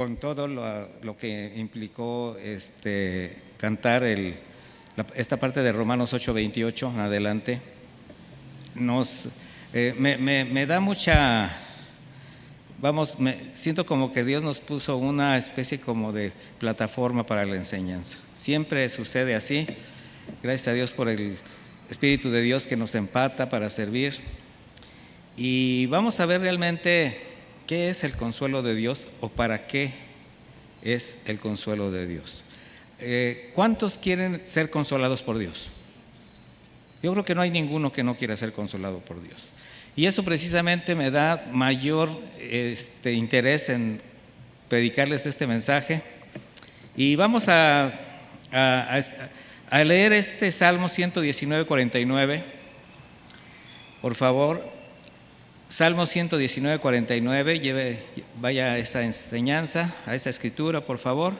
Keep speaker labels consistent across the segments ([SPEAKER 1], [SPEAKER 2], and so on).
[SPEAKER 1] Con todo lo que implicó cantar esta parte de Romanos 8:28 en adelante, me da mucha, siento como que Dios nos puso una especie como de plataforma para la enseñanza. Siempre sucede así. Gracias a Dios por el Espíritu de Dios que nos empata para servir. Y vamos a ver realmente qué es el consuelo de Dios o para qué es el consuelo de Dios. ¿Cuántos quieren ser consolados por Dios? Yo creo que no hay ninguno que no quiera ser consolado por Dios. Y eso precisamente me da mayor interés en predicarles este mensaje. Y vamos a leer este Salmo 119:49. Por favor. Salmo 119:49, vaya a esa enseñanza, a esa escritura, por favor.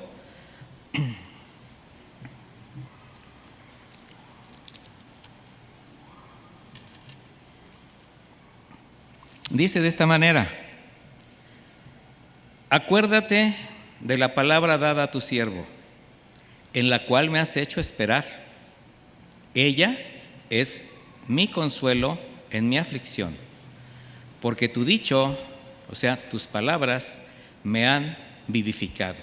[SPEAKER 1] Dice de esta manera: acuérdate de la palabra dada a tu siervo, en la cual me has hecho esperar. Ella es mi consuelo en mi aflicción. Porque tu dicho, o sea, tus palabras, me han vivificado,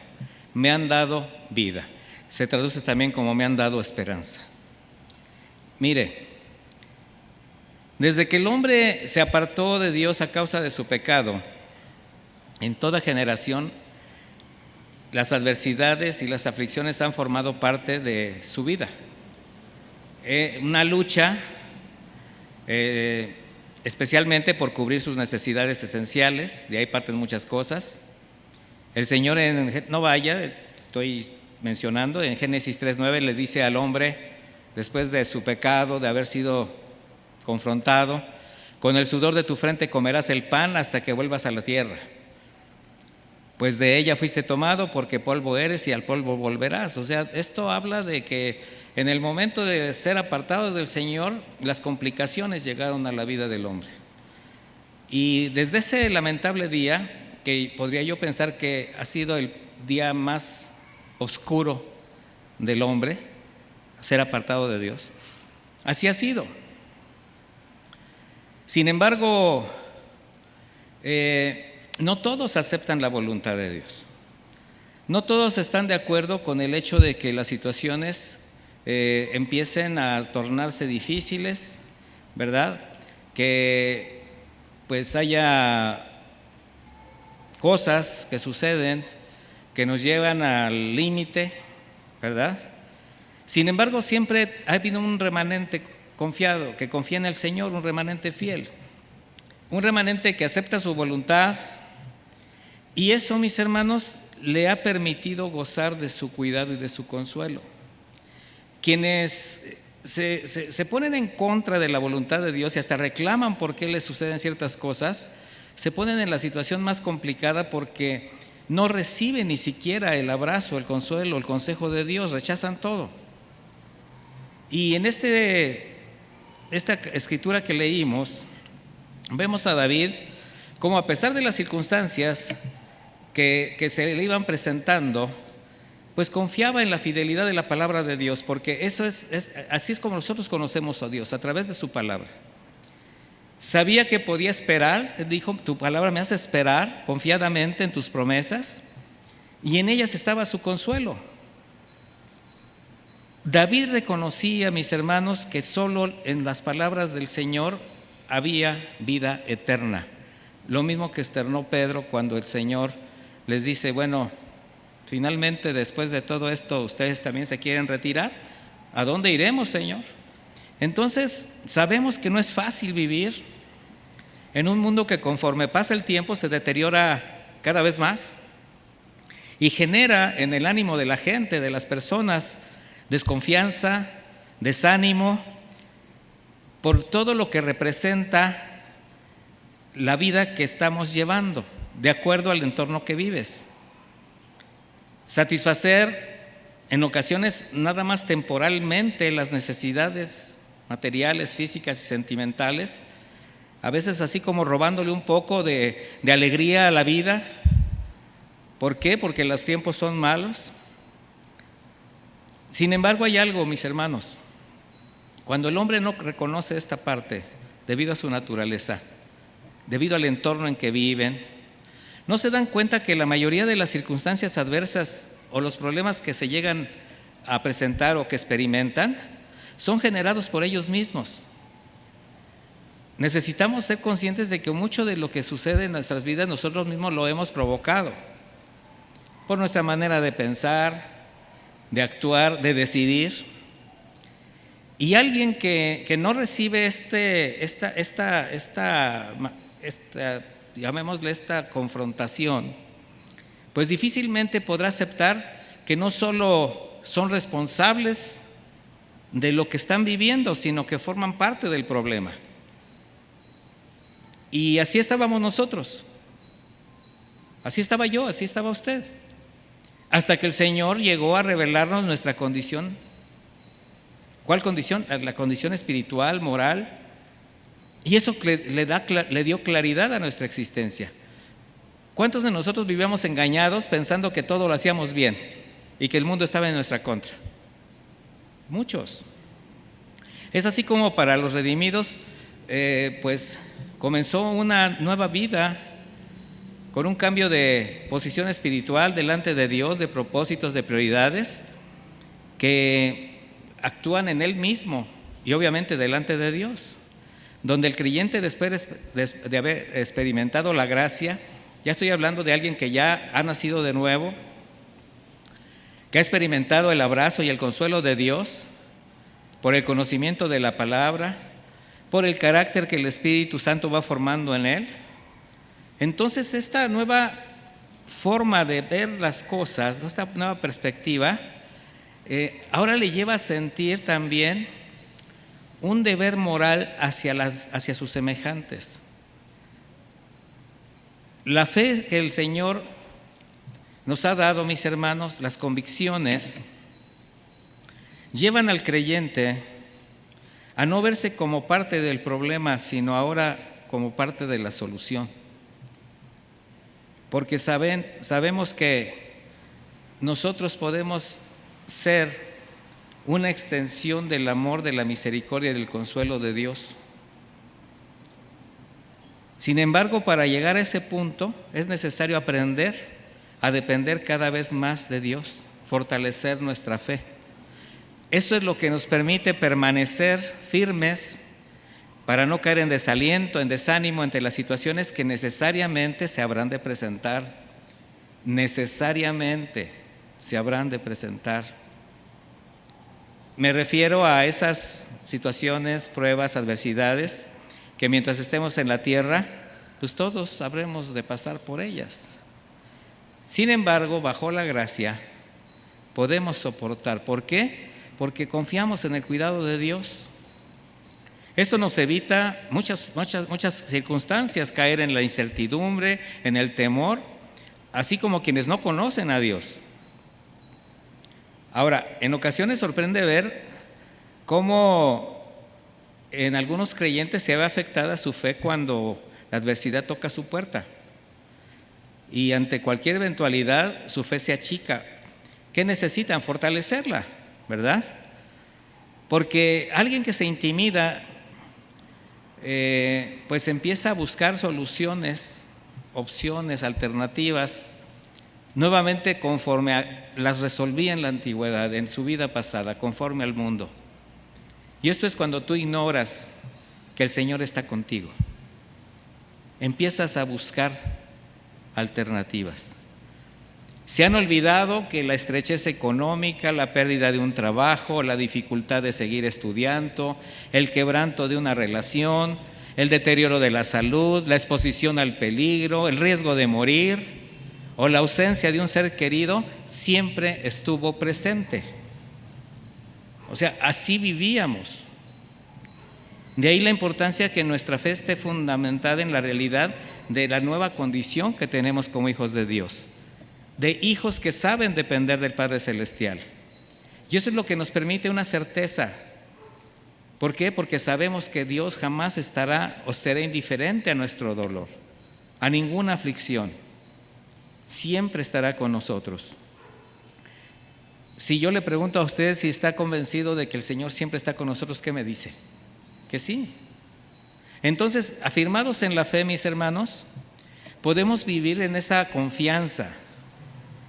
[SPEAKER 1] me han dado vida. Se traduce también como me han dado esperanza. Mire, desde que el hombre se apartó de Dios a causa de su pecado, en toda generación, las adversidades y las aflicciones han formado parte de su vida. Una lucha, especialmente por cubrir sus necesidades esenciales, de ahí parten muchas cosas. El Señor, estoy mencionando, en Génesis 3:9 le dice al hombre, después de su pecado, de haber sido confrontado: con el sudor de tu frente comerás el pan hasta que vuelvas a la tierra, pues de ella fuiste tomado, porque polvo eres y al polvo volverás. O sea, esto habla de que en el momento de ser apartados del Señor, las complicaciones llegaron a la vida del hombre. Y desde ese lamentable día, que podría yo pensar que ha sido el día más oscuro del hombre, ser apartado de Dios, así ha sido. Sin embargo, no todos aceptan la voluntad de Dios. No todos están de acuerdo con el hecho de que las situaciones empiecen a tornarse difíciles, ¿verdad? Que pues haya cosas que suceden que nos llevan al límite, ¿verdad? Sin embargo, siempre ha habido un remanente confiado, que confía en el Señor, un remanente fiel, un remanente que acepta su voluntad, y eso, mis hermanos, le ha permitido gozar de su cuidado y de su consuelo. Quienes se ponen en contra de la voluntad de Dios y hasta reclaman por qué les suceden ciertas cosas, se ponen en la situación más complicada porque no reciben ni siquiera el abrazo, el consuelo, el consejo de Dios, rechazan todo. Y en esta escritura que leímos, vemos a David como, a pesar de las circunstancias que se le iban presentando, pues confiaba en la fidelidad de la palabra de Dios, porque así es como nosotros conocemos a Dios, a través de su palabra. Sabía que podía esperar, dijo: tu palabra me hace esperar confiadamente en tus promesas, y en ellas estaba su consuelo. David reconocía, mis hermanos, que solo en las palabras del Señor había vida eterna. Lo mismo que externó Pedro cuando el Señor les dice: bueno, finalmente, después de todo esto, ¿ustedes también se quieren retirar? ¿A dónde iremos, Señor? Entonces, sabemos que no es fácil vivir en un mundo que, conforme pasa el tiempo, se deteriora cada vez más y genera en el ánimo de la gente, de las personas, desconfianza, desánimo, por todo lo que representa la vida que estamos llevando, de acuerdo al entorno que vives. Satisfacer en ocasiones nada más temporalmente las necesidades materiales, físicas y sentimentales, a veces así como robándole un poco de alegría a la vida, ¿Por qué? Porque los tiempos son malos. Sin embargo, hay algo, mis hermanos. Cuando el hombre no reconoce esta parte, debido a su naturaleza, debido al entorno en que viven, no se dan cuenta que la mayoría de las circunstancias adversas o los problemas que se llegan a presentar o que experimentan son generados por ellos mismos. Necesitamos ser conscientes de que mucho de lo que sucede en nuestras vidas nosotros mismos lo hemos provocado por nuestra manera de pensar, de actuar, de decidir. Y alguien que no recibe llamémosle esta confrontación, pues difícilmente podrá aceptar que no solo son responsables de lo que están viviendo, sino que forman parte del problema. Y así estábamos nosotros, así estaba yo, así estaba usted, hasta que el Señor llegó a revelarnos nuestra condición. ¿Cuál condición? La condición espiritual, moral. Y eso le dio claridad a nuestra existencia. ¿Cuántos de nosotros vivíamos engañados pensando que todo lo hacíamos bien y que el mundo estaba en nuestra contra? Muchos. Es así como para los redimidos, pues comenzó una nueva vida con un cambio de posición espiritual delante de Dios, de propósitos, de prioridades que actúan en Él mismo y obviamente delante de Dios, donde el creyente, después de haber experimentado la gracia, ya estoy hablando de alguien que ya ha nacido de nuevo, que ha experimentado el abrazo y el consuelo de Dios por el conocimiento de la palabra, por el carácter que el Espíritu Santo va formando en él. Entonces esta nueva forma de ver las cosas, esta nueva perspectiva, ahora le lleva a sentir también un deber moral hacia sus semejantes. La fe que el Señor nos ha dado, mis hermanos, las convicciones, llevan al creyente a no verse como parte del problema, sino ahora como parte de la solución. Porque sabemos que nosotros podemos ser una extensión del amor, de la misericordia y del consuelo de Dios. Sin embargo, para llegar a ese punto es necesario aprender a depender cada vez más de Dios, fortalecer nuestra fe. Eso es lo que nos permite permanecer firmes para no caer en desaliento, en desánimo ante las situaciones que necesariamente se habrán de presentar. Necesariamente se habrán de presentar. Me refiero a esas situaciones, pruebas, adversidades, que mientras estemos en la tierra, pues todos habremos de pasar por ellas. Sin embargo, bajo la gracia, podemos soportar. ¿Por qué? Porque confiamos en el cuidado de Dios. Esto nos evita muchas circunstancias, caer en la incertidumbre, en el temor, así como quienes no conocen a Dios. Ahora, en ocasiones sorprende ver cómo en algunos creyentes se ve afectada su fe cuando la adversidad toca su puerta. Y ante cualquier eventualidad su fe se achica. ¿Qué necesitan? Fortalecerla, ¿verdad? Porque alguien que se intimida, pues empieza a buscar soluciones, opciones, alternativas, nuevamente conforme las resolvía en la antigüedad, en su vida pasada, conforme al mundo. Y esto es cuando tú ignoras que el Señor está contigo. Empiezas a buscar alternativas. Se han olvidado que la estrechez económica, la pérdida de un trabajo, la dificultad de seguir estudiando, el quebranto de una relación, el deterioro de la salud, la exposición al peligro, el riesgo de morir o la ausencia de un ser querido siempre estuvo presente. O sea, así vivíamos. De ahí la importancia que nuestra fe esté fundamentada en la realidad de la nueva condición que tenemos como hijos de Dios, de hijos que saben depender del Padre Celestial. Y eso es lo que nos permite una certeza. ¿Por qué? Porque sabemos que Dios jamás estará o será indiferente a nuestro dolor, a ninguna aflicción. siempre estará con nosotros. Si yo le pregunto a usted si está convencido de que el Señor siempre está con nosotros, ¿qué me dice? Que sí. Entonces, afirmados en la fe, mis hermanos, podemos vivir en esa confianza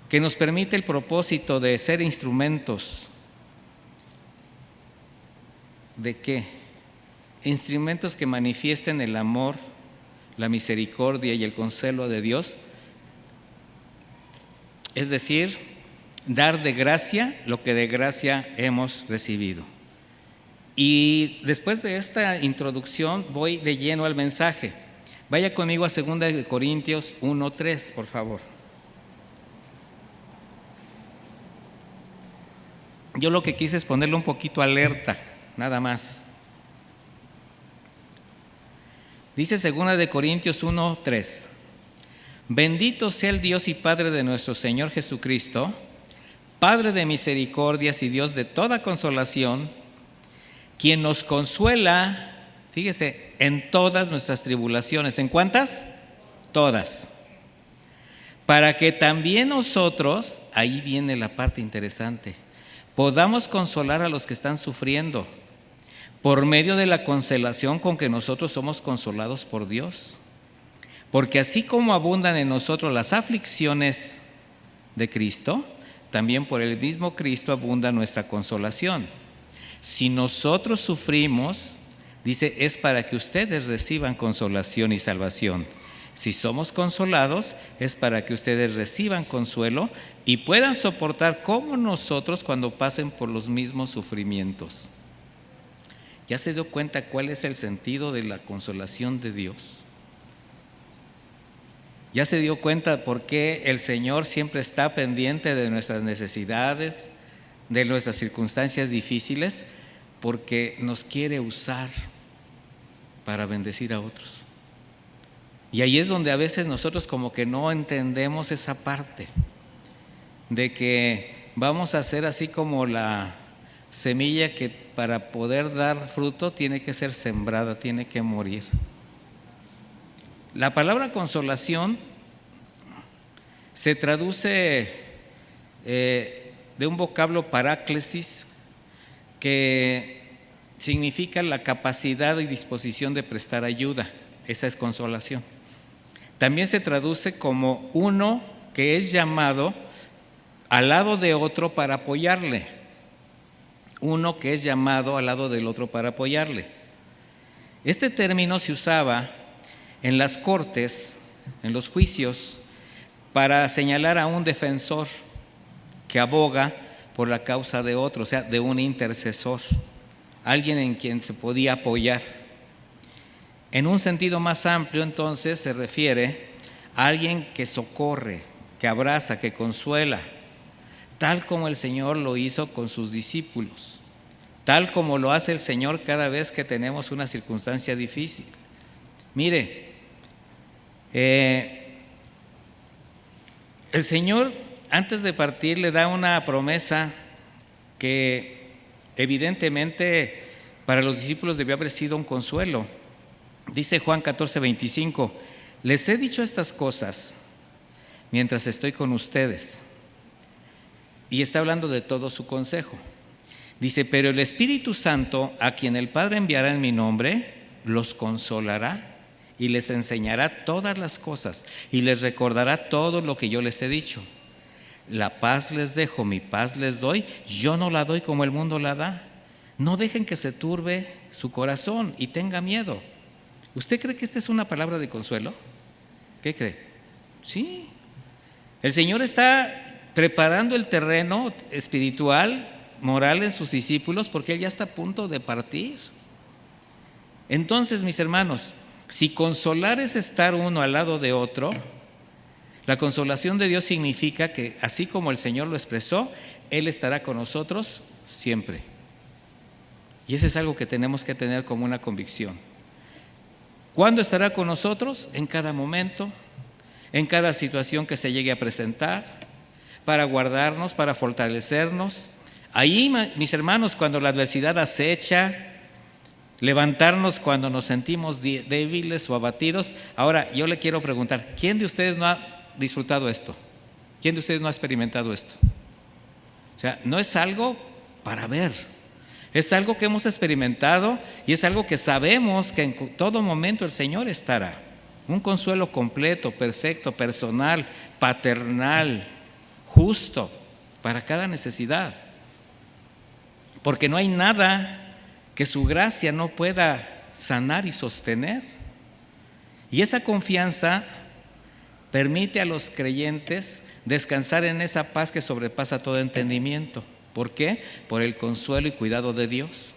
[SPEAKER 1] que nos permite el propósito de ser instrumentos. ¿De qué? Instrumentos que manifiesten el amor, la misericordia y el consuelo de Dios. Es decir, dar de gracia lo que de gracia hemos recibido. Y después de esta introducción voy de lleno al mensaje. Vaya conmigo a 2 Corintios 1:3, por favor. Yo lo que quise es ponerle un poquito alerta, nada más. Dice 2 Corintios 1:3: Bendito sea el Dios y Padre de nuestro Señor Jesucristo, Padre de misericordias y Dios de toda consolación, quien nos consuela, fíjese, en todas nuestras tribulaciones. ¿En cuántas? Todas. Para que también nosotros, ahí viene la parte interesante, podamos consolar a los que están sufriendo por medio de la consolación con que nosotros somos consolados por Dios. Porque así como abundan en nosotros las aflicciones de Cristo, también por el mismo Cristo abunda nuestra consolación. Si nosotros sufrimos, dice, es para que ustedes reciban consolación y salvación. Si somos consolados, es para que ustedes reciban consuelo y puedan soportar como nosotros cuando pasen por los mismos sufrimientos. ¿Ya se dio cuenta cuál es el sentido de la consolación de Dios? ¿Ya se dio cuenta por qué el Señor siempre está pendiente de nuestras necesidades, de nuestras circunstancias difíciles? Porque nos quiere usar para bendecir a otros. Y ahí es donde a veces nosotros como que no entendemos esa parte de que vamos a ser así como la semilla que para poder dar fruto tiene que ser sembrada, tiene que morir. La palabra consolación se traduce de un vocablo paráclesis, que significa la capacidad y disposición de prestar ayuda. Esa es consolación. También se traduce como uno que es llamado al lado de otro para apoyarle. Uno que es llamado al lado del otro para apoyarle. Este término se usaba en las cortes, en los juicios, para señalar a un defensor que aboga por la causa de otro, o sea, de un intercesor, alguien en quien se podía apoyar. En un sentido más amplio, entonces, se refiere a alguien que socorre, que abraza, que consuela, tal como el Señor lo hizo con sus discípulos, tal como lo hace el Señor cada vez que tenemos una circunstancia difícil. Mire, el Señor antes de partir le da una promesa que evidentemente para los discípulos debió haber sido un consuelo. Dice Juan 14:25: les he dicho estas cosas mientras estoy con ustedes. Y está hablando de todo su consejo. Dice: pero el Espíritu Santo, a quien el Padre enviará en mi nombre, los consolará y les enseñará todas las cosas y les recordará todo lo que yo les he dicho. La paz les dejo, mi paz les doy. Yo no la doy como el mundo la da. No dejen que se turbe su corazón y tenga miedo. ¿Usted cree que esta es una palabra de consuelo? ¿Qué cree? Sí. El Señor está preparando el terreno espiritual, moral en sus discípulos, porque Él ya está a punto de partir. Entonces, mis hermanos, si consolar es estar uno al lado de otro, la consolación de Dios significa que así como el Señor lo expresó, Él estará con nosotros siempre. Y eso es algo que tenemos que tener como una convicción. ¿Cuándo estará con nosotros? En cada momento, en cada situación que se llegue a presentar, para guardarnos, para fortalecernos. Ahí, mis hermanos, cuando la adversidad acecha, levantarnos cuando nos sentimos débiles o abatidos. Ahora, yo le quiero preguntar, ¿quién de ustedes no ha disfrutado esto? ¿Quién de ustedes no ha experimentado esto? O sea, no es algo para ver, es algo que hemos experimentado y es algo que sabemos que en todo momento el Señor estará. Un consuelo completo, perfecto, personal, paternal, justo para cada necesidad. Porque no hay nada que su gracia no pueda sanar y sostener. Y esa confianza permite a los creyentes descansar en esa paz que sobrepasa todo entendimiento. ¿Por qué? Por el consuelo y cuidado de Dios.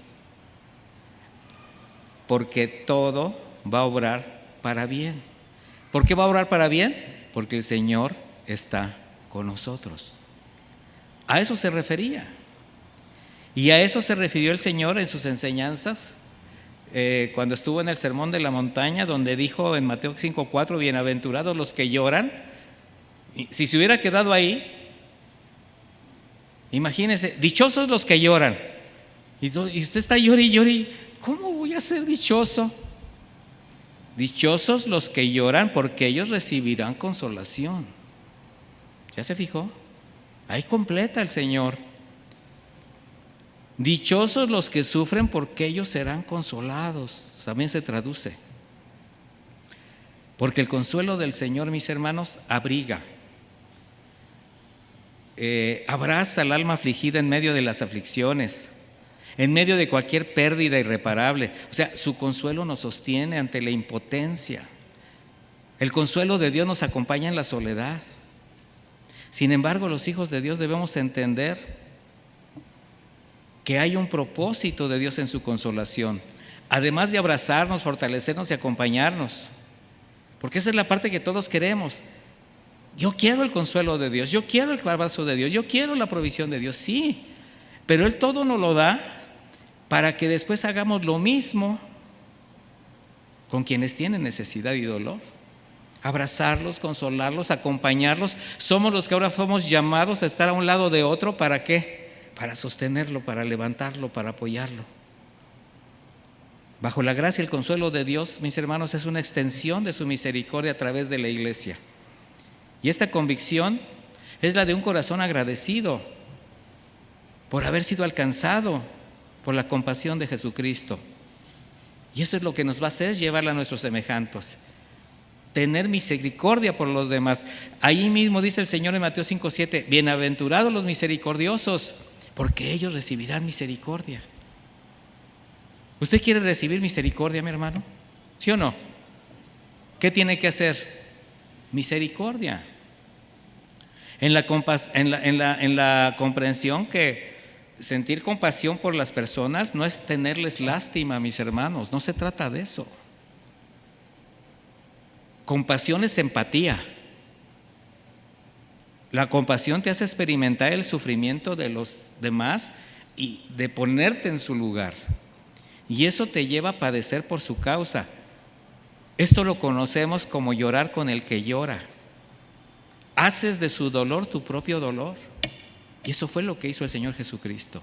[SPEAKER 1] Porque todo va a obrar para bien. ¿Por qué va a obrar para bien? Porque el Señor está con nosotros. A eso se refería. Y a eso se refirió el Señor en sus enseñanzas cuando estuvo en el Sermón de la Montaña, donde dijo en Mateo 5:4, bienaventurados los que lloran. Y si se hubiera quedado ahí, imagínense, dichosos los que lloran. Y usted está llorando y llorando. ¿Cómo voy a ser dichoso? Dichosos los que lloran, porque ellos recibirán consolación. ¿Ya se fijó? Ahí completa el Señor. Dichosos los que sufren, porque ellos serán consolados. También se traduce. Porque el consuelo del Señor, mis hermanos, abriga, abraza al alma afligida en medio de las aflicciones, en medio de cualquier pérdida irreparable. O sea, su consuelo nos sostiene ante la impotencia. El consuelo de Dios nos acompaña en la soledad. Sin embargo, los hijos de Dios debemos entender que hay un propósito de Dios en su consolación, además de abrazarnos, fortalecernos y acompañarnos, porque esa es la parte que todos queremos. Yo quiero el consuelo de Dios, yo quiero el abrazo de Dios, yo quiero la provisión de Dios, sí, pero Él todo nos lo da para que después hagamos lo mismo con quienes tienen necesidad y dolor. Abrazarlos, consolarlos, acompañarlos. Somos los que ahora fuimos llamados a estar a un lado de otro. ¿Para qué? Para sostenerlo, para levantarlo, para apoyarlo. Bajo la gracia y el consuelo de Dios, mis hermanos, es una extensión de su misericordia a través de la iglesia. Y esta convicción es la de un corazón agradecido por haber sido alcanzado por la compasión de Jesucristo. Y eso es lo que nos va a hacer llevarla a nuestros semejantes. Tener misericordia por los demás. Ahí mismo dice el Señor en Mateo 5:7, bienaventurados los misericordiosos, porque ellos recibirán misericordia. ¿Usted quiere recibir misericordia, mi hermano? ¿Sí o no? ¿Qué tiene que hacer? Misericordia. En la comprensión que sentir compasión por las personas no es tenerles lástima, mis hermanos, no se trata de eso. Compasión es empatía. La compasión te hace experimentar el sufrimiento de los demás y de ponerte en su lugar. Y eso te lleva a padecer por su causa. Esto lo conocemos como llorar con el que llora. Haces de su dolor tu propio dolor. Y eso fue lo que hizo el Señor Jesucristo.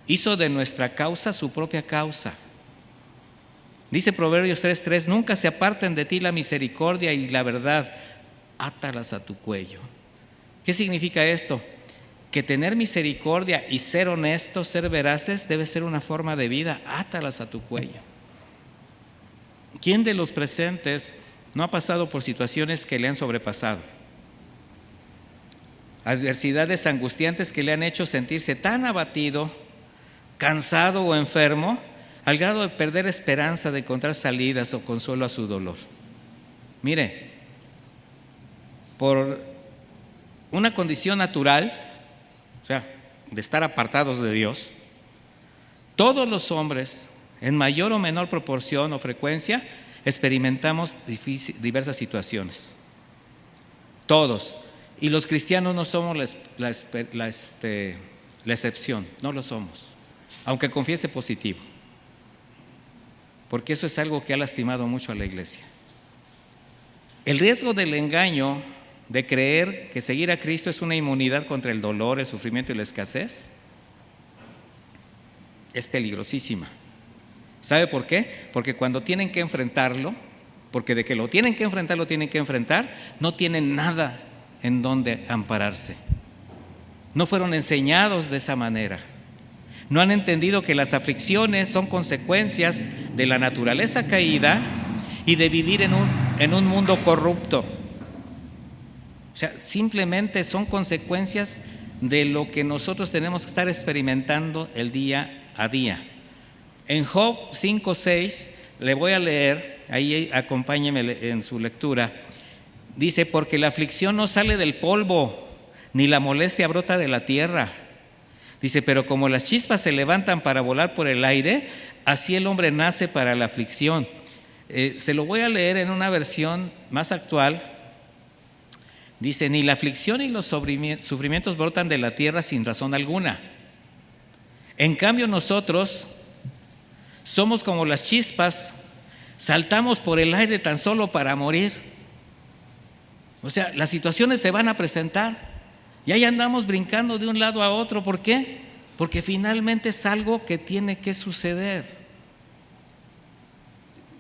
[SPEAKER 1] Hizo de nuestra causa su propia causa. Dice Proverbios 3:3, nunca se aparten de ti la misericordia y la verdad, átalas a tu cuello. ¿Qué significa esto? Que tener misericordia y ser honestos, ser veraces, debe ser una forma de vida, átalas a tu cuello. ¿Quién de los presentes no ha pasado por situaciones que le han sobrepasado? Adversidades angustiantes que le han hecho sentirse tan abatido, cansado o enfermo, al grado de perder esperanza de encontrar salidas o consuelo a su dolor. Mire, por una condición natural, o sea, de estar apartados de Dios, todos los hombres, en mayor o menor proporción o frecuencia, experimentamos diversas situaciones. Todos. Y los cristianos no somos la excepción, no lo somos, aunque confiese positivo. Porque eso es algo que ha lastimado mucho a la iglesia. El riesgo del engaño de creer que seguir a Cristo es una inmunidad contra el dolor, el sufrimiento y la escasez es peligrosísima. ¿Sabe por qué? Porque cuando tienen que enfrentarlo, porque de que lo tienen que enfrentar, no tienen nada en dónde ampararse. No fueron enseñados de esa manera. No han entendido que las aflicciones son consecuencias de la naturaleza caída y de vivir en un mundo corrupto. O sea, simplemente son consecuencias de lo que nosotros tenemos que estar experimentando el día a día. En Job 5:6, le voy a leer, ahí acompáñeme en su lectura. Dice: porque la aflicción no sale del polvo, ni la molestia brota de la tierra. Dice: pero como las chispas se levantan para volar por el aire, así el hombre nace para la aflicción. Se lo voy a leer en una versión más actual. Dice: ni la aflicción y los sufrimientos brotan de la tierra sin razón alguna. En cambio nosotros somos como las chispas, saltamos por el aire tan solo para morir. O sea, las situaciones se van a presentar y ahí andamos brincando de un lado a otro. ¿Por qué? Porque finalmente es algo que tiene que suceder.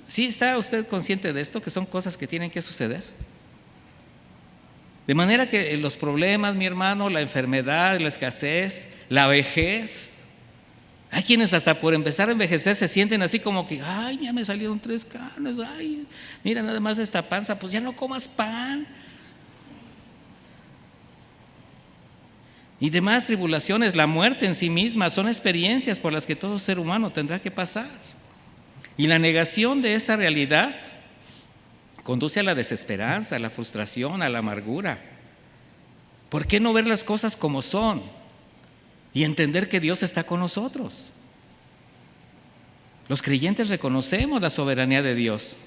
[SPEAKER 1] ¿Sí está usted consciente de esto, que son cosas que tienen que suceder? De manera que los problemas, mi hermano, la enfermedad, la escasez, la vejez, hay quienes hasta por empezar a envejecer se sienten así como que: ay, ya me salieron 3 canas, ay, mira nada más esta panza, pues ya no comas pan. Y demás tribulaciones, la muerte en sí misma, son experiencias por las que todo ser humano tendrá que pasar. Y la negación de esa realidad conduce a la desesperanza, a la frustración, a la amargura. ¿Por qué no ver las cosas como son y entender que Dios está con nosotros? Los creyentes reconocemos la soberanía de Dios,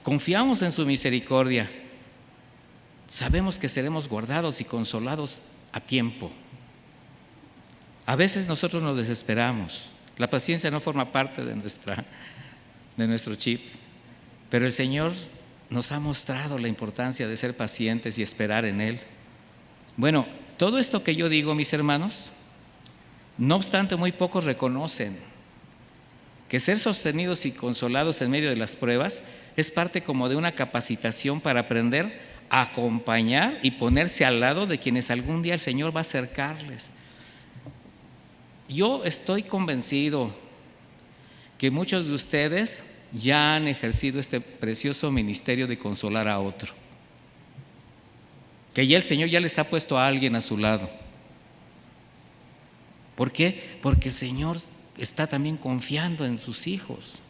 [SPEAKER 1] confiamos en su misericordia, sabemos que seremos guardados y consolados a tiempo. A veces nosotros nos desesperamos, la paciencia no forma parte de nuestro chip, pero el Señor nos ha mostrado la importancia de ser pacientes y esperar en Él. Bueno, todo esto que yo digo, mis hermanos, no obstante, muy pocos reconocen que ser sostenidos y consolados en medio de las pruebas es parte como de una capacitación para aprender a acompañar y ponerse al lado de quienes algún día el Señor va a acercarles. Yo estoy convencido que muchos de ustedes ya han ejercido este precioso ministerio de consolar a otro, que ya el Señor ya les ha puesto a alguien a su lado. ¿Por qué? Porque el Señor está también confiando en sus hijos.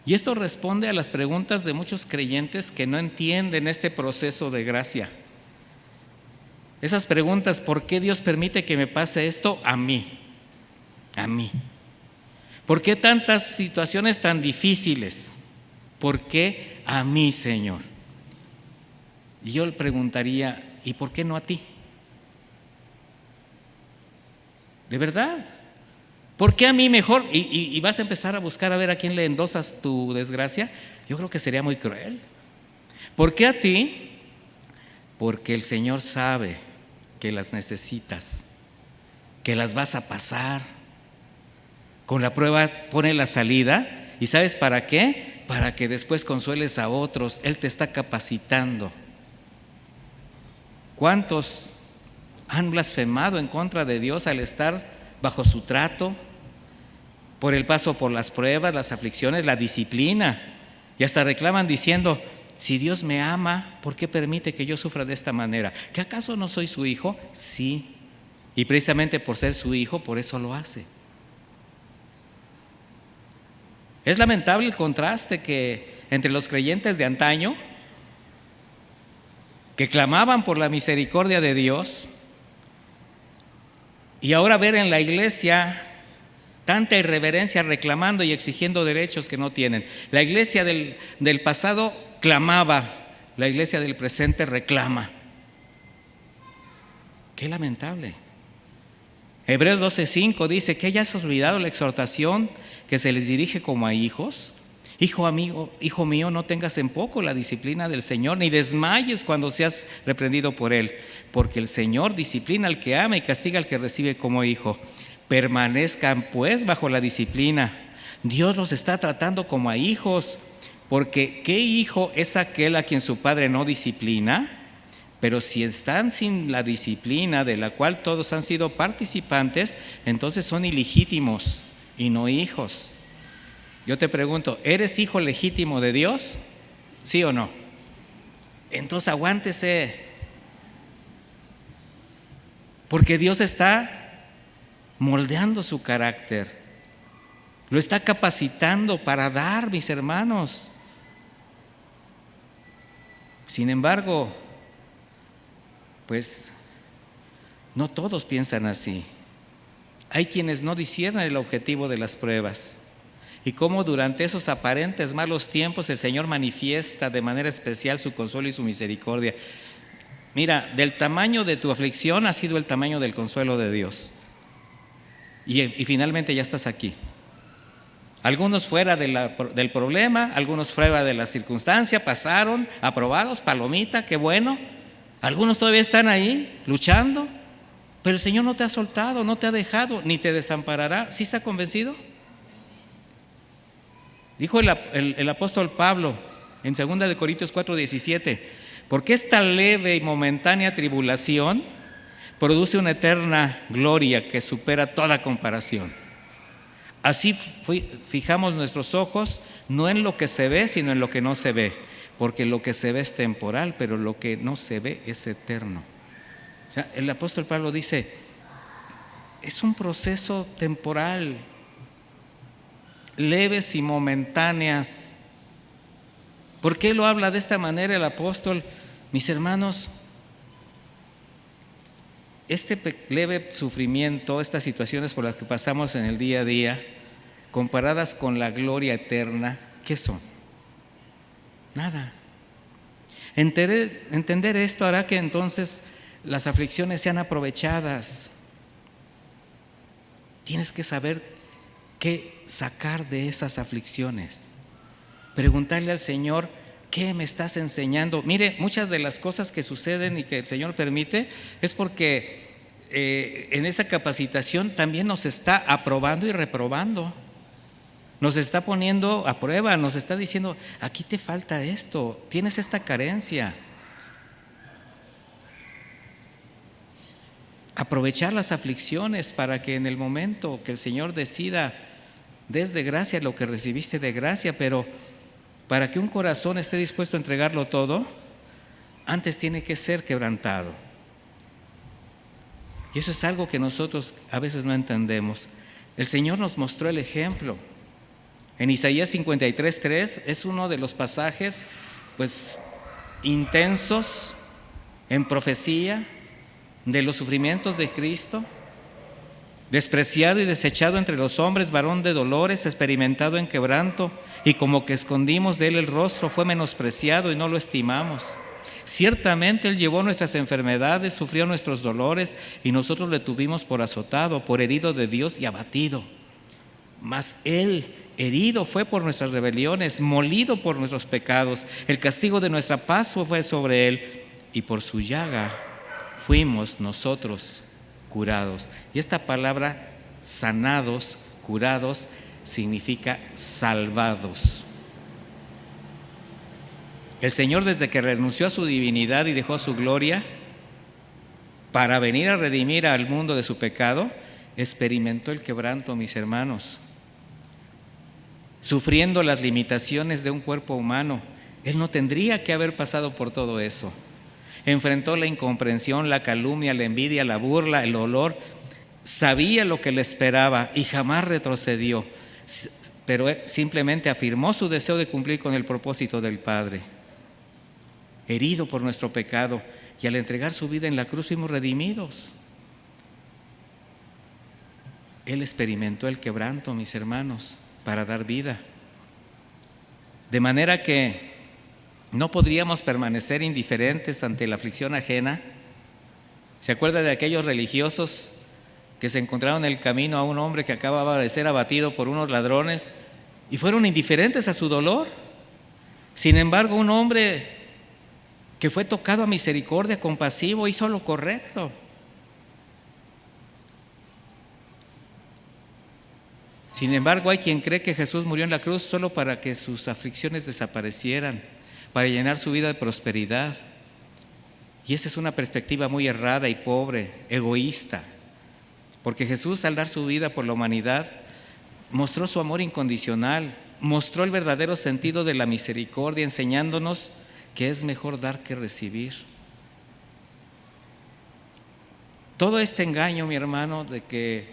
[SPEAKER 1] Y esto responde a las preguntas de muchos creyentes que no entienden este proceso de gracia. Esas preguntas: ¿por qué Dios permite que me pase esto a mí? A mí. ¿Por qué tantas situaciones tan difíciles? ¿Por qué a mí, Señor? Y yo le preguntaría: ¿y por qué no a ti? ¿De verdad? ¿Por qué a mí mejor? Y vas a empezar a buscar a ver a quién le endosas tu desgracia. Yo creo que sería muy cruel. ¿Por qué a ti? Porque el Señor sabe que las necesitas, que las vas a pasar. Con la prueba pone la salida. ¿Y sabes para qué? Para que después consueles a otros. Él te está capacitando. ¿Cuántos han blasfemado en contra de Dios al estar bajo su trato? Por el paso por las pruebas, las aflicciones, la disciplina. Y hasta reclaman diciendo: si Dios me ama, ¿por qué permite que yo sufra de esta manera? ¿Que acaso no soy su hijo? Sí. Y precisamente por ser su hijo, por eso lo hace. Es lamentable el contraste que entre los creyentes de antaño, que clamaban por la misericordia de Dios, y ahora ver en la iglesia tanta irreverencia reclamando y exigiendo derechos que no tienen. La iglesia del pasado clamaba, la iglesia del presente reclama. Qué lamentable. Hebreos 12:5 dice: ¿que hayas olvidado la exhortación que se les dirige como a hijos? Hijo mío, no tengas en poco la disciplina del Señor, ni desmayes cuando seas reprendido por Él, porque el Señor disciplina al que ama y castiga al que recibe como hijo. Permanezcan pues bajo la disciplina. Dios los está tratando como a hijos, porque ¿qué hijo es aquel a quien su padre no disciplina? Pero si están sin la disciplina de la cual todos han sido participantes, entonces son ilegítimos y no hijos. Yo te pregunto, ¿eres hijo legítimo de Dios? ¿Sí o no? Entonces aguántese, porque Dios está moldeando su carácter, lo está capacitando para dar, mis hermanos. Sin embargo, pues no todos piensan así. Hay quienes no disciernen el objetivo de las pruebas y cómo durante esos aparentes malos tiempos el Señor manifiesta de manera especial su consuelo y su misericordia. Mira, del tamaño de tu aflicción ha sido el tamaño del consuelo de Dios. Y finalmente ya estás aquí. Algunos fuera del problema, algunos fuera de la circunstancia, pasaron, aprobados, palomita, qué bueno. Algunos todavía están ahí luchando, pero el Señor no te ha soltado, no te ha dejado, ni te desamparará. ¿Sí está convencido? Dijo el apóstol Pablo en 2 Corintios 4:17, porque esta leve y momentánea tribulación produce una eterna gloria que supera toda comparación. Así fijamos nuestros ojos no en lo que se ve, sino en lo que no se ve, porque lo que se ve es temporal, pero lo que no se ve es eterno. O sea, el apóstol Pablo dice, es un proceso temporal, leves y momentáneas. ¿Por qué lo habla de esta manera el apóstol? Mis hermanos, este leve sufrimiento, estas situaciones por las que pasamos en el día a día, comparadas con la gloria eterna, ¿qué son? Nada. Entender esto hará que entonces las aflicciones sean aprovechadas. Tienes que saber qué sacar de esas aflicciones. Preguntarle al Señor, ¿qué me estás enseñando? Mire, muchas de las cosas que suceden y que el Señor permite es porque en esa capacitación también nos está aprobando y reprobando. Nos está poniendo a prueba, nos está diciendo, aquí te falta esto, tienes esta carencia. Aprovechar las aflicciones para que en el momento que el Señor decida, des de gracia lo que recibiste de gracia, pero para que un corazón esté dispuesto a entregarlo todo, antes tiene que ser quebrantado. Y eso es algo que nosotros a veces no entendemos. El Señor nos mostró el ejemplo. En Isaías 53:3 es uno de los pasajes pues intensos en profecía de los sufrimientos de Cristo. Despreciado y desechado entre los hombres, varón de dolores, experimentado en quebranto, y como que escondimos de él el rostro, fue menospreciado y no lo estimamos. Ciertamente él llevó nuestras enfermedades, sufrió nuestros dolores, y nosotros le tuvimos por azotado, por herido de Dios y abatido. Mas él herido fue por nuestras rebeliones, molido por nuestros pecados. El castigo de nuestra paz fue sobre él, y por su llaga fuimos nosotros curados. Y esta palabra sanados, curados, significa salvados. El Señor, desde que renunció a su divinidad y dejó su gloria para venir a redimir al mundo de su pecado, experimentó el quebranto, mis hermanos, sufriendo las limitaciones de un cuerpo humano. Él no tendría que haber pasado por todo eso. Enfrentó la incomprensión, la calumnia, la envidia, la burla, el dolor. Sabía lo que le esperaba y jamás retrocedió, pero simplemente afirmó su deseo de cumplir con el propósito del Padre. Herido por nuestro pecado, y al entregar su vida en la cruz fuimos redimidos. Él experimentó el quebranto, mis hermanos, para dar vida. De manera que no podríamos permanecer indiferentes ante la aflicción ajena. ¿Se acuerda de aquellos religiosos que se encontraron en el camino a un hombre que acababa de ser abatido por unos ladrones y fueron indiferentes a su dolor? Sin embargo, un hombre que fue tocado a misericordia, compasivo, hizo lo correcto. Sin embargo, hay quien cree que Jesús murió en la cruz solo para que sus aflicciones desaparecieran, para llenar su vida de prosperidad. Y esa es una perspectiva muy errada y pobre, egoísta, porque Jesús, al dar su vida por la humanidad, mostró su amor incondicional, mostró el verdadero sentido de la misericordia, enseñándonos que es mejor dar que recibir. Todo este engaño, mi hermano, de que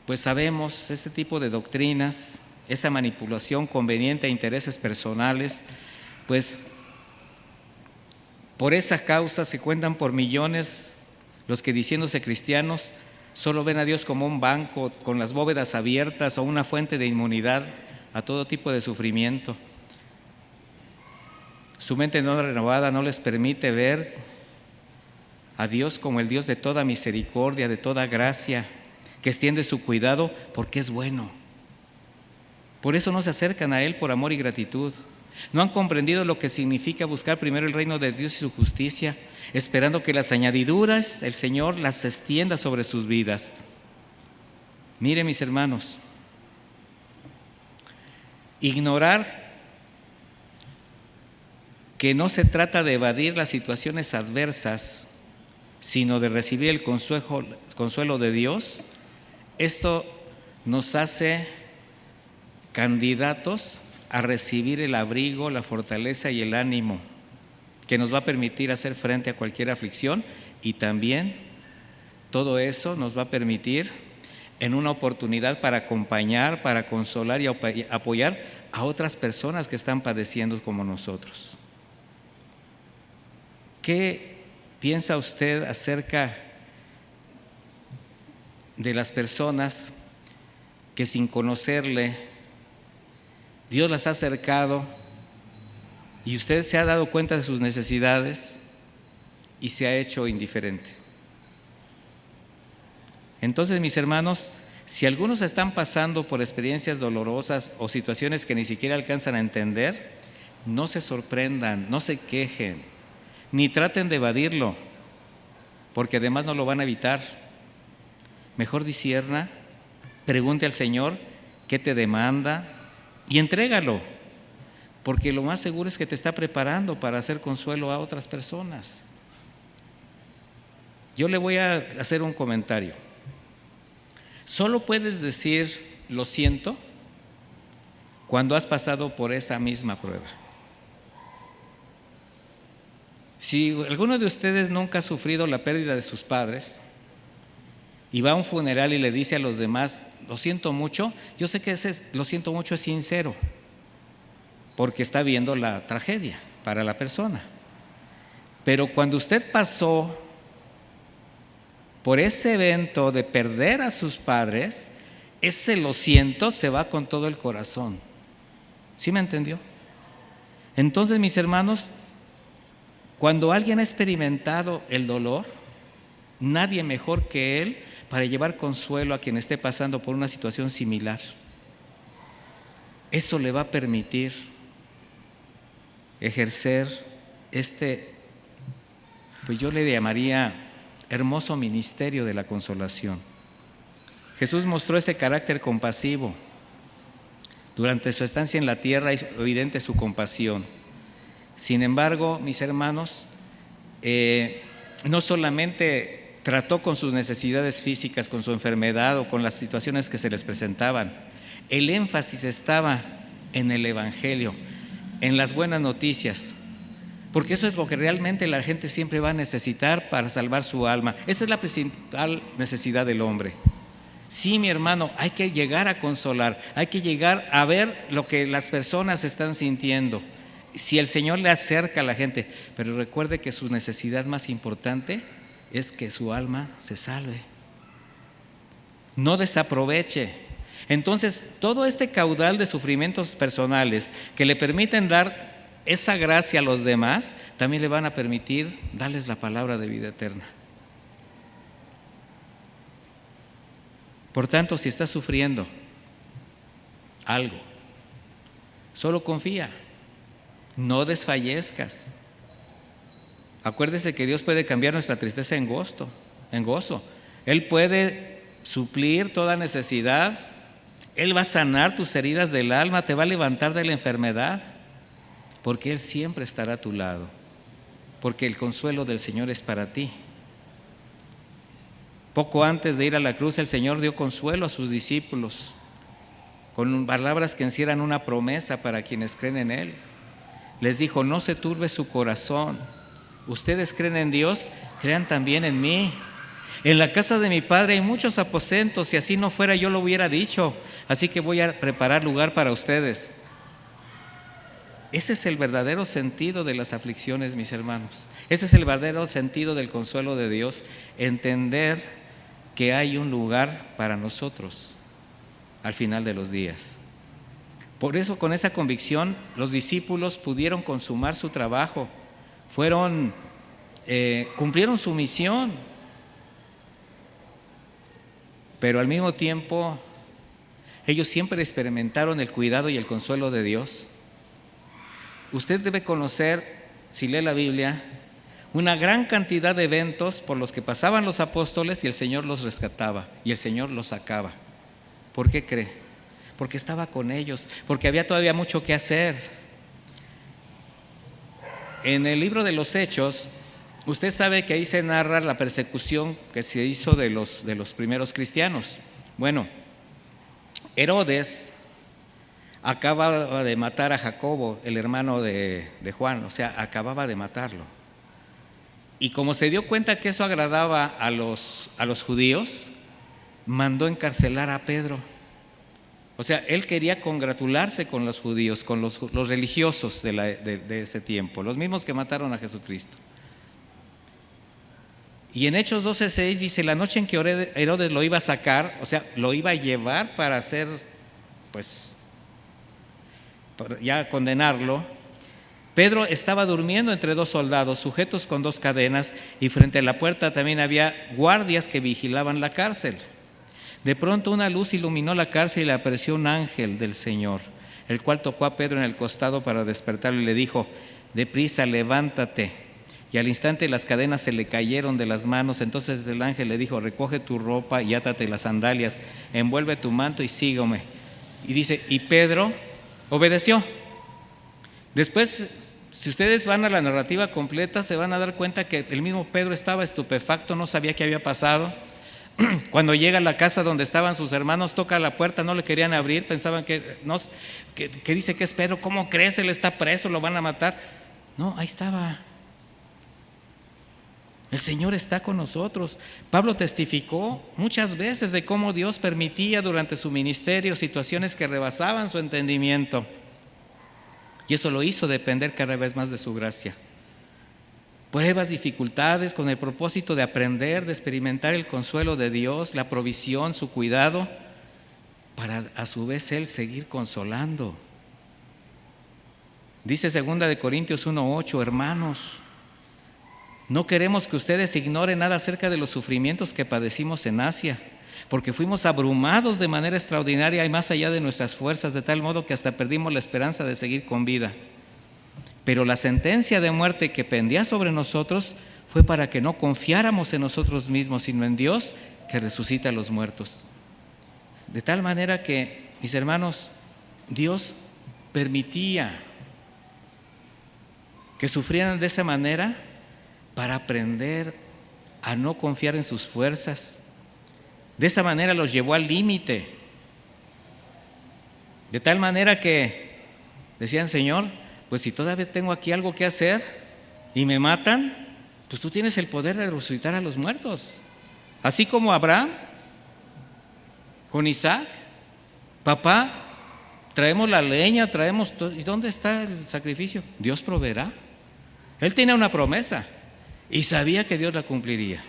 [SPEAKER 1] pues sabemos ese tipo de doctrinas, esa manipulación conveniente a intereses personales, pues por esa causa se cuentan por millones los que, diciéndose cristianos, solo ven a Dios como un banco con las bóvedas abiertas o una fuente de inmunidad a todo tipo de sufrimiento. Su mente no renovada no les permite ver a Dios como el Dios de toda misericordia, de toda gracia, que extiende su cuidado porque es bueno. Por eso no se acercan a Él por amor y gratitud. No han comprendido lo que significa buscar primero el reino de Dios y su justicia, esperando que las añadiduras el Señor las extienda sobre sus vidas. Mire, mis hermanos, ignorar que no se trata de evadir las situaciones adversas, sino de recibir el consuelo de Dios, esto nos hace candidatos a recibir el abrigo, la fortaleza y el ánimo que nos va a permitir hacer frente a cualquier aflicción, y también todo eso nos va a permitir en una oportunidad para acompañar, para consolar y apoyar a otras personas que están padeciendo como nosotros. ¿Qué piensa usted acerca de las personas que sin conocerle Dios las ha acercado y usted se ha dado cuenta de sus necesidades y se ha hecho indiferente? Entonces, mis hermanos, si algunos están pasando por experiencias dolorosas o situaciones que ni siquiera alcanzan a entender, no se sorprendan, no se quejen, ni traten de evadirlo, porque además no lo van a evitar. Mejor discierna, pregunte al Señor qué te demanda y entrégalo, porque lo más seguro es que te está preparando para hacer consuelo a otras personas. Yo le voy a hacer un comentario. Solo puedes decir lo siento cuando has pasado por esa misma prueba. Si alguno de ustedes nunca ha sufrido la pérdida de sus padres y va a un funeral y le dice a los demás, lo siento mucho, yo sé que ese lo siento mucho es sincero, porque está viendo la tragedia para la persona. Pero cuando usted pasó por ese evento de perder a sus padres, ese lo siento se va con todo el corazón. ¿Sí me entendió? Entonces, mis hermanos, cuando alguien ha experimentado el dolor, nadie mejor que él para llevar consuelo a quien esté pasando por una situación similar. Eso le va a permitir ejercer pues yo le llamaría hermoso ministerio de la consolación. Jesús mostró ese carácter compasivo. Durante su estancia en la tierra es evidente su compasión. Sin embargo, mis hermanos, no solamente trató con sus necesidades físicas, con su enfermedad o con las situaciones que se les presentaban. El énfasis estaba en el Evangelio, en las buenas noticias, porque eso es lo que realmente la gente siempre va a necesitar para salvar su alma. Esa es la principal necesidad del hombre. Sí, mi hermano, hay que llegar a consolar, hay que llegar a ver lo que las personas están sintiendo. Si el Señor le acerca a la gente, pero recuerde que su necesidad más importante es que su alma se salve. No desaproveche. Entonces, todo este caudal de sufrimientos personales que le permiten dar esa gracia a los demás, también le van a permitir darles la palabra de vida eterna. Por tanto, si estás sufriendo algo, solo confía, no desfallezcas. Acuérdese que Dios puede cambiar nuestra tristeza en gozo. Él puede suplir toda necesidad. Él va a sanar tus heridas del alma, te va a levantar de la enfermedad, porque Él siempre estará a tu lado. porque el consuelo del Señor es para ti. Poco antes de ir a la cruz, el Señor dio consuelo a sus discípulos con palabras que encierran una promesa para quienes creen en Él. Les dijo: no se turbe su corazón. Ustedes creen en Dios, crean también en mí. En la casa de mi Padre hay muchos aposentos, si así no fuera yo lo hubiera dicho. Así que voy a preparar lugar para ustedes. Ese es el verdadero sentido de las aflicciones, mis hermanos. Ese es el verdadero sentido del consuelo de Dios. Entender que hay un lugar para nosotros al final de los días. Por eso, con esa convicción, los discípulos pudieron consumar su trabajo. Cumplieron su misión. Pero al mismo tiempo, ellos siempre experimentaron el cuidado y el consuelo de Dios. Usted debe conocer, si lee la Biblia, una gran cantidad de eventos por los que pasaban los apóstoles y el Señor los rescataba y el Señor los sacaba. ¿Por qué cree? Porque estaba con ellos, porque había todavía mucho que hacer. En el libro de los Hechos, usted sabe que ahí se narra la persecución que se hizo de los primeros cristianos. Bueno, Herodes acababa de matar a Jacobo, el hermano de Juan, o sea, acababa de matarlo. Y como se dio cuenta que eso agradaba a los judíos, mandó encarcelar a Pedro. O sea, él quería congratularse con los judíos, con los religiosos de ese tiempo, los mismos que mataron a Jesucristo. Y en Hechos 12:6 dice: la noche en que Herodes lo iba a sacar, o sea, lo iba a llevar para hacer, ya condenarlo, Pedro estaba durmiendo entre dos soldados, sujetos con dos cadenas, y frente a la puerta también había guardias que vigilaban la cárcel. De pronto una luz iluminó la cárcel y le apareció un ángel del Señor, el cual tocó a Pedro en el costado para despertarlo y le dijo: deprisa, levántate. Y al instante las cadenas se le cayeron de las manos. Entonces el ángel le dijo: recoge tu ropa y átate las sandalias, envuelve tu manto y sígueme. Y dice, y Pedro obedeció. Después, si ustedes van a la narrativa completa, se van a dar cuenta que el mismo Pedro estaba estupefacto, no sabía qué había pasado. Cuando llega a la casa donde estaban sus hermanos, toca la puerta, no le querían abrir, pensaban que dice que es Pedro, ¿cómo crees? Él está preso, lo van a matar. No, ahí estaba. El Señor está con nosotros. Pablo testificó muchas veces de cómo Dios permitía durante su ministerio situaciones que rebasaban su entendimiento. Y eso lo hizo depender cada vez más de su gracia. Pruebas, dificultades, con el propósito de aprender, de experimentar el consuelo de Dios, la provisión, su cuidado, para a su vez Él seguir consolando. Dice 2 Corintios 1:8, hermanos, no queremos que ustedes ignoren nada acerca de los sufrimientos que padecimos en Asia, porque fuimos abrumados de manera extraordinaria y más allá de nuestras fuerzas, de tal modo que hasta perdimos la esperanza de seguir con vida. Pero la sentencia de muerte que pendía sobre nosotros fue para que no confiáramos en nosotros mismos, sino en Dios que resucita a los muertos. De tal manera que, mis hermanos, Dios permitía que sufrieran de esa manera para aprender a no confiar en sus fuerzas. De esa manera los llevó al límite. De tal manera que decían, Señor, pues si todavía tengo aquí algo que hacer y me matan, pues tú tienes el poder de resucitar a los muertos. Así como Abraham con Isaac, papá, traemos la leña, traemos todo. ¿Y dónde está el sacrificio? Dios proveerá. Él tenía una promesa y sabía que Dios la cumpliría.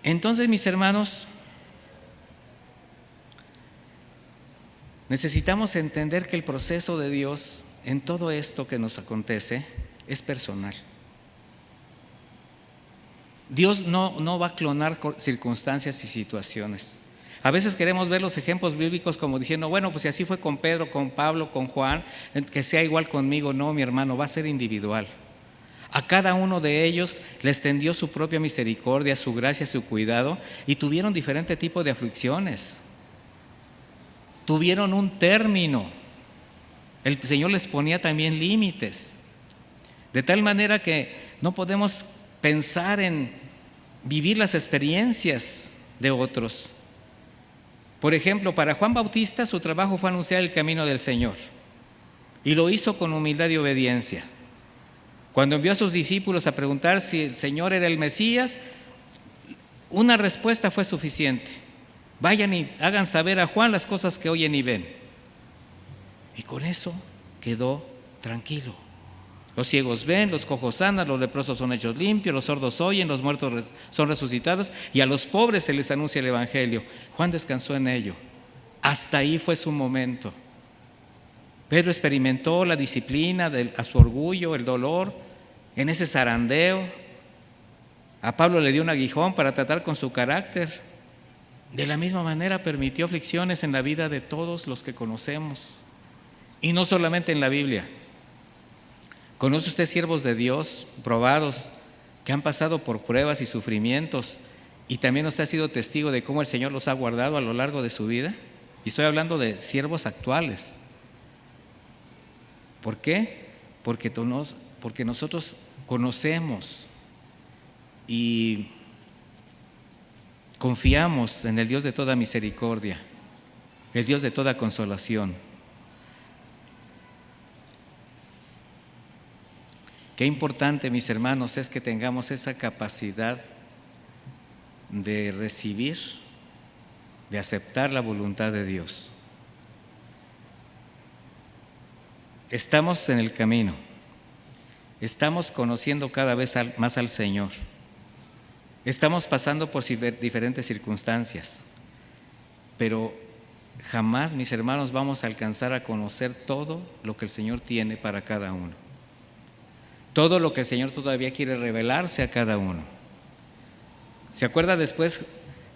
[SPEAKER 1] Entonces, mis hermanos, necesitamos entender que el proceso de Dios en todo esto que nos acontece es personal. Dios no va a clonar circunstancias y situaciones. A veces queremos ver los ejemplos bíblicos como diciendo, bueno, pues si así fue con Pedro, con Pablo, con Juan, que sea igual conmigo. No, mi hermano, va a ser individual. A cada uno de ellos le extendió su propia misericordia, su gracia, su cuidado, y tuvieron diferente tipo de aflicciones. Tuvieron un término. El Señor les ponía también límites. De tal manera que no podemos pensar en vivir las experiencias de otros. Por ejemplo, para Juan Bautista su trabajo fue anunciar el camino del Señor y lo hizo con humildad y obediencia. Cuando envió a sus discípulos a preguntar si el Señor era el Mesías, una respuesta fue suficiente: vayan y hagan saber a Juan las cosas que oyen y ven. Y con eso quedó tranquilo. Los ciegos ven, los cojos sanan, los leprosos son hechos limpios, los sordos oyen, los muertos son resucitados y a los pobres se les anuncia el Evangelio. Juan descansó en ello. Hasta ahí fue su momento. Pedro experimentó la disciplina a su orgullo, el dolor, en ese zarandeo. A Pablo le dio un aguijón para tratar con su carácter. De la misma manera permitió aflicciones en la vida de todos los que conocemos. Y no solamente en la Biblia. ¿Conoce usted siervos de Dios probados que han pasado por pruebas y sufrimientos y también usted ha sido testigo de cómo el Señor los ha guardado a lo largo de su vida? Y estoy hablando de siervos actuales. ¿Por qué? Porque nosotros conocemos y confiamos en el Dios de toda misericordia, el Dios de toda consolación. Qué importante, mis hermanos, es que tengamos esa capacidad de recibir, de aceptar la voluntad de Dios. Estamos en el camino, estamos conociendo cada vez más al Señor, estamos pasando por diferentes circunstancias, pero jamás, mis hermanos, vamos a alcanzar a conocer todo lo que el Señor tiene para cada uno. Todo lo que el Señor todavía quiere revelarse a cada uno. ¿Se acuerda después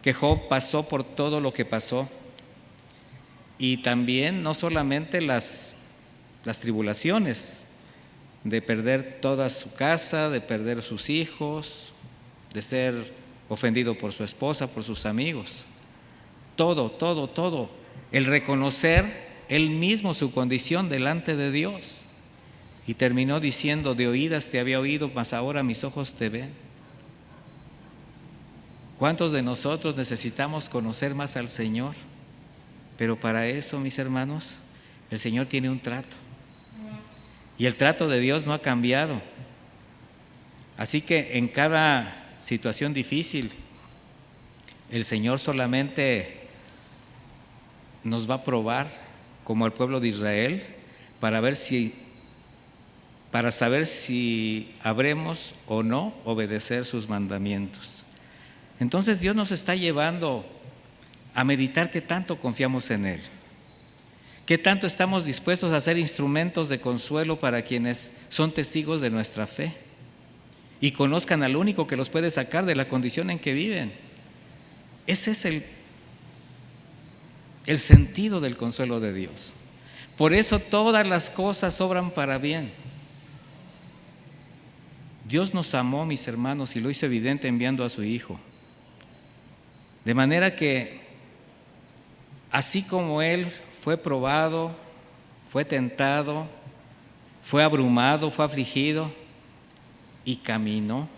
[SPEAKER 1] que Job pasó por todo lo que pasó? Y también no solamente las tribulaciones de perder toda su casa, de perder sus hijos, de ser ofendido por su esposa, por sus amigos. Todo. El reconocer él mismo su condición delante de Dios. Y terminó diciendo: de oídas te había oído, mas ahora mis ojos te ven. ¿Cuántos de nosotros necesitamos conocer más al Señor? Pero para eso, mis hermanos, el Señor tiene un trato. Y el trato de Dios no ha cambiado. Así que en cada situación difícil, el Señor solamente nos va a probar, como el pueblo de Israel, para saber si habremos o no obedecer sus mandamientos. Entonces Dios nos está llevando a meditar qué tanto confiamos en Él, qué tanto estamos dispuestos a ser instrumentos de consuelo para quienes son testigos de nuestra fe y conozcan al único que los puede sacar de la condición en que viven. Ese es el sentido del consuelo de Dios. Por eso todas las cosas obran para bien. Dios nos amó, mis hermanos, y lo hizo evidente enviando a su Hijo. De manera que, así como Él fue probado, fue tentado, fue abrumado, fue afligido y caminó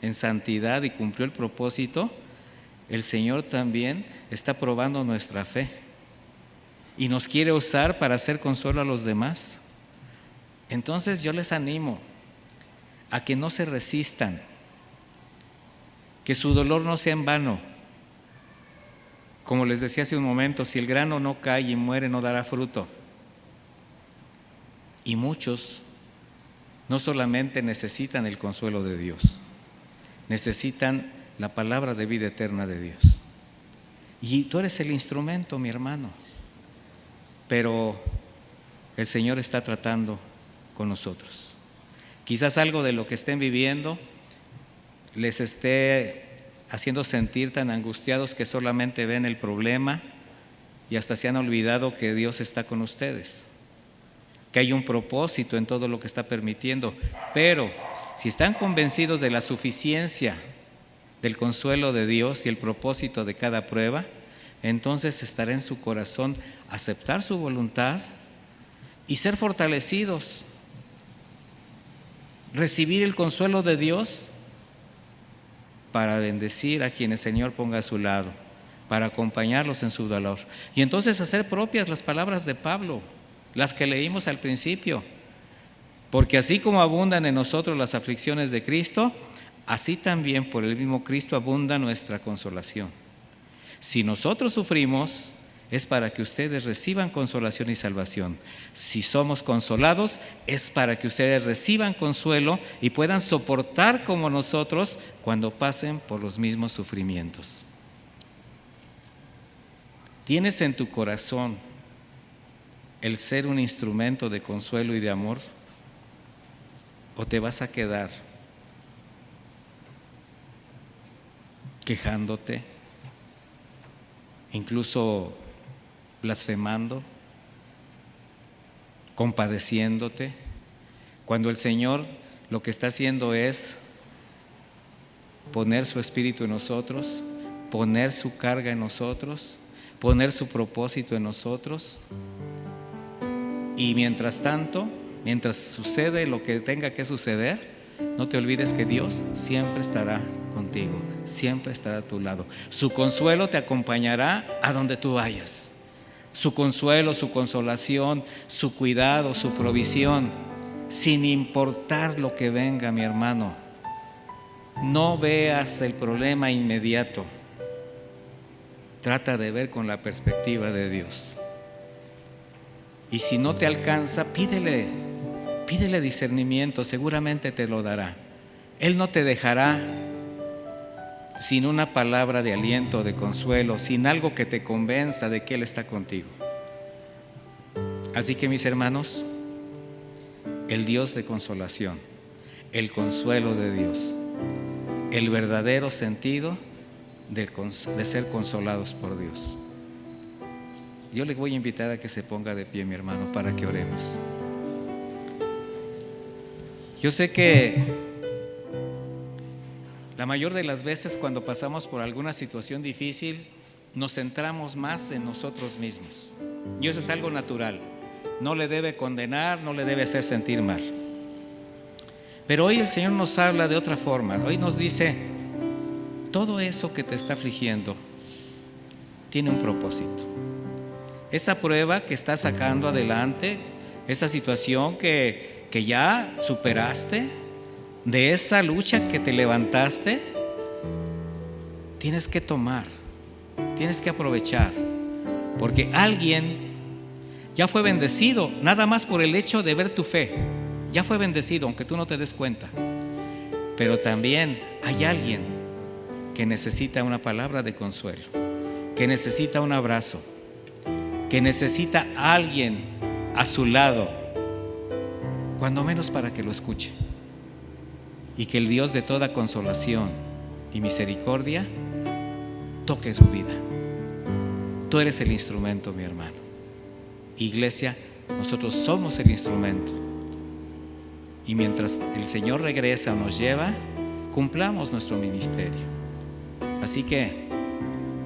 [SPEAKER 1] en santidad y cumplió el propósito, el Señor también está probando nuestra fe y nos quiere usar para hacer consuelo a los demás. Entonces yo les animo a que no se resistan, que su dolor no sea en vano. Como les decía hace un momento, si el grano no cae y muere, no dará fruto. Y muchos no solamente necesitan el consuelo de Dios, necesitan la palabra de vida eterna de Dios. Y tú eres el instrumento, mi hermano, pero el Señor está tratando con nosotros. Quizás algo de lo que estén viviendo les esté haciendo sentir tan angustiados que solamente ven el problema y hasta se han olvidado que Dios está con ustedes, que hay un propósito en todo lo que está permitiendo. Pero si están convencidos de la suficiencia del consuelo de Dios y el propósito de cada prueba, entonces estará en su corazón aceptar su voluntad y ser fortalecidos recibir el consuelo de Dios para bendecir a quienes el Señor ponga a su lado, para acompañarlos en su dolor. Y entonces hacer propias las palabras de Pablo, las que leímos al principio. Porque así como abundan en nosotros las aflicciones de Cristo, así también por el mismo Cristo abunda nuestra consolación. Si nosotros sufrimos, es para que ustedes reciban consolación y salvación. Si somos consolados, es para que ustedes reciban consuelo y puedan soportar como nosotros cuando pasen por los mismos sufrimientos. ¿Tienes en tu corazón el ser un instrumento de consuelo y de amor? ¿O te vas a quedar quejándote, incluso blasfemando, compadeciéndote, cuando el Señor lo que está haciendo es poner su espíritu en nosotros, poner su carga en nosotros, poner su propósito en nosotros? Y mientras tanto, mientras sucede lo que tenga que suceder, no te olvides que Dios siempre estará contigo, siempre estará a tu lado. Su consuelo te acompañará a donde tú vayas. Su consuelo, su consolación, su cuidado, su provisión, sin importar lo que venga, mi hermano. No veas el problema inmediato. Trata de ver con la perspectiva de Dios. Y si no te alcanza, pídele discernimiento, seguramente te lo dará. Él no te dejará sin una palabra de aliento, de consuelo, sin algo que te convenza de que Él está contigo. Así que, mis hermanos, el Dios de consolación, el consuelo de Dios, el verdadero sentido de ser consolados por Dios. Yo le voy a invitar a que se ponga de pie, mi hermano, para que oremos. Yo sé que la mayor de las veces cuando pasamos por alguna situación difícil nos centramos más en nosotros mismos, y eso es algo natural. No le debe condenar, no le debe hacer sentir mal. Pero hoy el Señor nos habla de otra forma. Hoy nos dice: todo eso que te está afligiendo tiene un propósito. Esa prueba que estás sacando adelante, esa situación que ya superaste, de esa lucha que te levantaste, tienes que tomar, tienes que aprovechar, porque alguien ya fue bendecido, nada más por el hecho de ver tu fe. Ya fue bendecido, aunque tú no te des cuenta. Pero también hay alguien que necesita una palabra de consuelo, que necesita un abrazo, que necesita a alguien a su lado, cuando menos para que lo escuche. Y que el Dios de toda consolación y misericordia toque su vida. Tú eres el instrumento, mi hermano. Iglesia, nosotros somos el instrumento. Y mientras el Señor regresa o nos lleva, cumplamos nuestro ministerio. Así que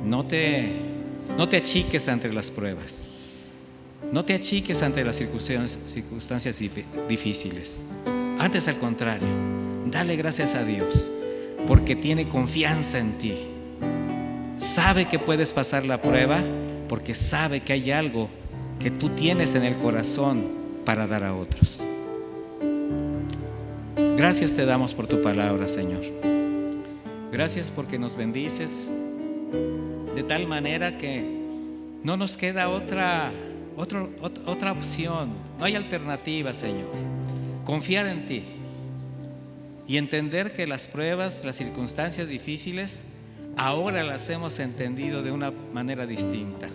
[SPEAKER 1] no te achiques ante las pruebas. No te achiques ante las circunstancias difíciles. Antes, al contrario, dale gracias a Dios, porque tiene confianza en ti. Sabe que puedes pasar la prueba, porque sabe que hay algo que tú tienes en el corazón para dar a otros. Gracias te damos por tu palabra, Señor. Gracias porque nos bendices de tal manera que no nos queda otra opción. No hay alternativa, Señor. Confiar en ti y entender que las pruebas, las circunstancias difíciles, ahora las hemos entendido de una manera distinta.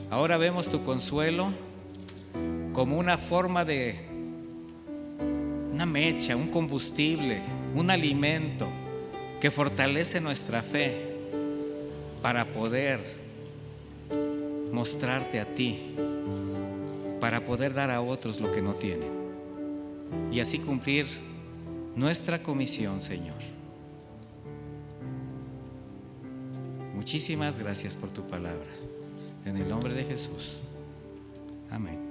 [SPEAKER 1] Ahora vemos tu consuelo como una forma de una mecha, un combustible, un alimento que fortalece nuestra fe para poder mostrarte a ti, para poder dar a otros lo que no tienen y así cumplir nuestra comisión, Señor. Muchísimas gracias por tu palabra. En el nombre de Jesús. Amén.